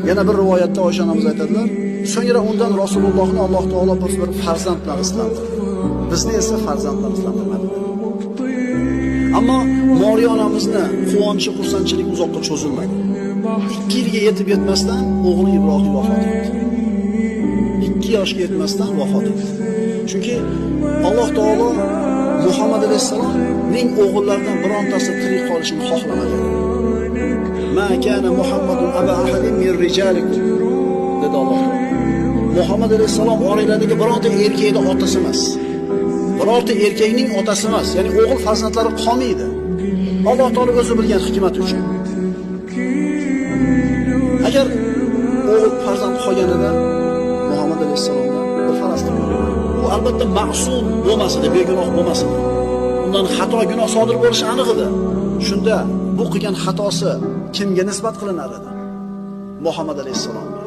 Yana bir rivoyatda Oysha onamiz aytadilar, so'ngra undan Rasulullohni Alloh taolo bir farzand bilan rislantirdi. Bizni esa farzand bilan rislantirmadi. Ammo Moriya onamizni quvonchi, xursandchilik uzoqqa cho'zilmadi. 2 yilga yetib yetmasdan o'g'li Ibrohim vafot etdi. 2 yoshga yetmasdan vafot etdi. Chunki Alloh taolo Muhammad alayhisalomning o'g'illaridan birontasi tirik qolishini xohlamagan. Ma kana Muhammadun aba ahadin min rijalikum dedi Alloh. Muhammad alayhisalom oiladagi bironta erkakning otasi emas. Birorta erkakning otasi emas, ya'ni o'g'il farzandlari qolmaydi. Alloh taolo o'zi bilgan hikmat uchun. Agar o'g'il farzand qolganida Muhammad alayhisalomdan bir falastin bu albatta ma'sum bo'lmasdi, begunoh bo'lmasdi. Undan xato gunoh sodir bo'lishi aniq edi. Shunda bu qilgan xatosi kimga nisbat qilinar edi? Muhammad alayhisalomga.